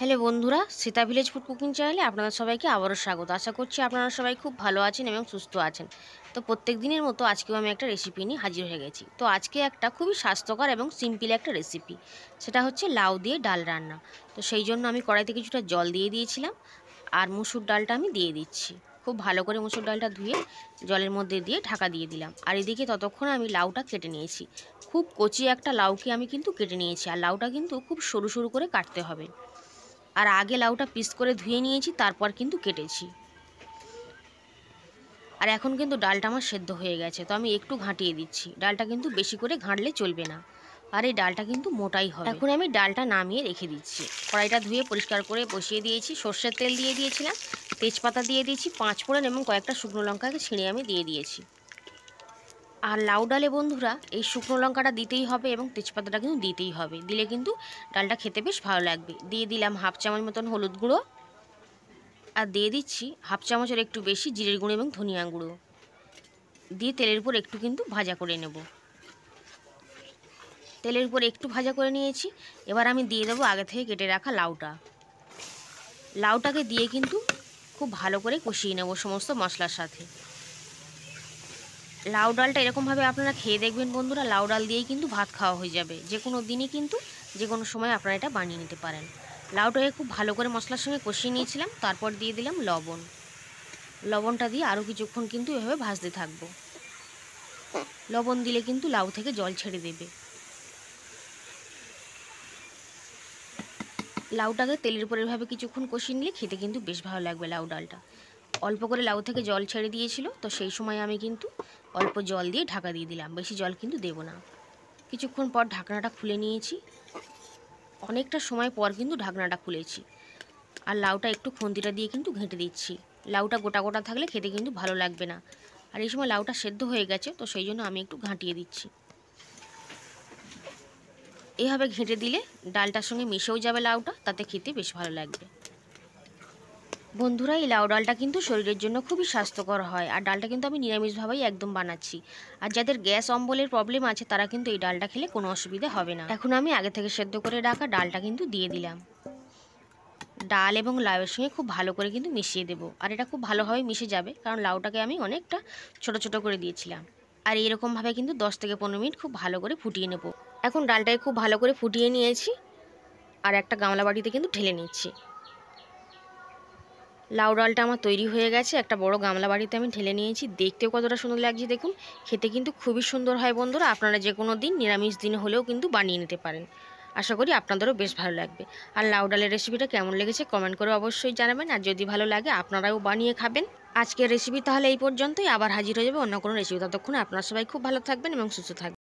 Hello বন্ধুরা, Sita village food cooking চ্যানেলে আপনাদের সবাইকে আবারও স্বাগত। আশা করছি আপনারা সবাই খুব ভালো আছেন এবং সুস্থ আছেন। তো প্রত্যেক দিনের মতো আজকেও আমি একটা রেসিপি নিয়ে হাজির হয়ে গেছি। তো আজকে একটা খুবই স্বাস্থ্যকর এবং সিম্পল একটা রেসিপি, সেটা হচ্ছে লাউ দিয়ে ডাল রান্না। তো সেই জন্য আমি কড়াইতে কিছুটা জল দিয়ে দিয়েছিলাম, আর মুসুর ডালটা আমি দিয়ে দিচ্ছি। খুব ভালো করে মুসুর ডালটা ধুয়ে জলের মধ্যে দিয়ে ঢাকা দিয়ে দিলাম। আর এদিকে ততক্ষণ আমি লাউটা কেটে নিয়েছি। খুব কচি একটা লাউকে আমি কিন্তু কেটে নিয়েছি, আর লাউটা কিন্তু খুব সরু সরু করে কাটতে হবে। আর আগে লাউটা পিস করে ধুয়ে নিয়েছি, তারপর কিন্তু কেটেছি। আর এখন কিন্তু ডালটা আমার সেদ্ধ হয়ে গেছে, তো আমি একটু ঘাঁটিয়ে দিচ্ছি। ডালটা কিন্তু বেশি করে ঘাঁটলে চলবে না, আর এই ডালটা কিন্তু মোটাই হবে। এখন আমি ডালটা নামিয়ে রেখে দিচ্ছি। কড়াইটা ধুয়ে পরিষ্কার করে বসিয়ে দিয়েছি। সর্ষের তেল দিয়ে দিয়েছিলাম, তেজপাতা দিয়ে দিয়েছি, 5 ফোড়ন এবং কয়েকটা শুকনো লঙ্কাকে ছিঁড়ে আমি দিয়ে দিয়েছি। আর লাউ ডালে বন্ধুরা এই শুকনো লঙ্কাটা দিতেই হবে এবং তেজপাতাটা কিন্তু দিতেই হবে, দিলে কিন্তু ডালটা খেতে বেশ ভালো লাগবে। দিয়ে দিলাম 1/2 চামচ মতন হলুদ গুঁড়ো, আর দিয়ে দিচ্ছি 1/2 চামচের একটু বেশি জিরের গুঁড়ো এবং ধনিয়া গুঁড়ো। দিয়ে তেলের উপর একটু কিন্তু ভাজা করে নেব। তেলের উপর একটু ভাজা করে নিয়েছি। এবার আমি দিয়ে দেবো আগে থেকে কেটে রাখা লাউটা। লাউটাকে দিয়ে কিন্তু খুব ভালো করে কষিয়ে নেব সমস্ত মশলার সাথে। লাউ ডালটা এরকমভাবে আপনারা খেয়ে দেখবেন বন্ধুরা, লাউ ডাল দিয়েই কিন্তু ভাত খাওয়া হয়ে যাবে। যে কোনো দিনই কিন্তু যে কোনো সময় আপনারা এটা বানিয়ে নিতে পারেন। লাউটাকে খুব ভালো করে মশলার সঙ্গে কষিয়ে নিয়েছিলাম, তারপর দিয়ে দিলাম লবণ। লবণটা দিয়ে আরও কিছুক্ষণ কিন্তু এভাবে ভাজতে থাকবো। লবণ দিলে কিন্তু লাউ থেকে জল ছেড়ে দেবে। লাউটাকে তেলের উপর এভাবে কিছুক্ষণ কষিয়ে নিলে খেতে কিন্তু বেশ ভালো লাগবে লাউ ডালটা। অল্প করে লাউ থেকে জল ছেড়ে দিয়েছিল, তো সেই সময় আমি কিন্তু অল্প জল দিয়ে ঢাকা দিয়ে দিলাম, বেশি জল কিন্তু দেব না। কিছুক্ষণ পর ঢাকনাটা খুলে নিয়েছি। অনেকটা সময় পর কিন্তু ঢাকনাটা খুলেছি। আর লাউটা একটু খুন্তিটা দিয়ে কিন্তু ঘেঁটে দিচ্ছি। লাউটা গোটা গোটা থাকলে খেতে কিন্তু ভালো লাগবে না। আর এই সময় লাউটা সেদ্ধ হয়ে গেছে, তো সেই জন্য আমি একটু ঘাঁটিয়ে দিচ্ছি। এভাবে ঘেঁটে দিলে ডালটার সঙ্গে মিশেও যাবে লাউটা, তাতে খেতে বেশ ভালো লাগবে। বন্ধুরা, এই লাউ ডালটা কিন্তু শরীরের জন্য খুবই স্বাস্থ্যকর হয়। আর ডালটা কিন্তু আমি নিরামিষভাবেই একদম বানাচ্ছি। আর যাদের গ্যাস অম্বলের প্রবলেম আছে তারা কিন্তু এই ডালটা খেলে কোনো অসুবিধা হবে না। এখন আমি আগে থেকে সেদ্ধ করে রাখা ডালটা কিন্তু দিয়ে দিলাম। ডাল এবং লাউয়ের সঙ্গে খুব ভালো করে কিন্তু মিশিয়ে দেবো। আর এটা খুব ভালোভাবে মিশে যাবে, কারণ লাউটাকে আমি অনেকটা ছোট ছোট করে দিয়েছিলাম। আর এরকমভাবে কিন্তু 10 থেকে 15 মিনিট খুব ভালো করে ফুটিয়ে নেব। এখন ডালটাকে খুব ভালো করে ফুটিয়ে নিয়েছি, আর একটা গামলা বাটিতে কিন্তু ঢেলে নিচ্ছি। লাউ ডালটা আমার তৈরি হয়ে গেছে। একটা বড় গামলা বাড়িতে আমি ঢেলে নিয়েছি। দেখতেও কতটা সুন্দর লাগছে দেখুন। খেতে কিন্তু খুবই সুন্দর হয় বন্ধুরা। আপনারা যে কোনো দিন নিরামিষ দিন হলেও কিন্তু বানিয়ে নিতে পারেন। আশা করি আপনাদেরও বেশ ভালো লাগবে। আর লাউ ডালের রেসিপিটা কেমন লেগেছে কমেন্ট করে অবশ্যই জানাবেন। আর যদি ভালো লাগে আপনারাও বানিয়ে খাবেন। আজকের রেসিপি তাহলে এই পর্যন্তই। আবার হাজির হয়ে যাবে অন্য কোনো রেসিপি। ততক্ষণে আপনারা সবাই খুব ভালো থাকবেন এবং সুস্থ থাকবেন।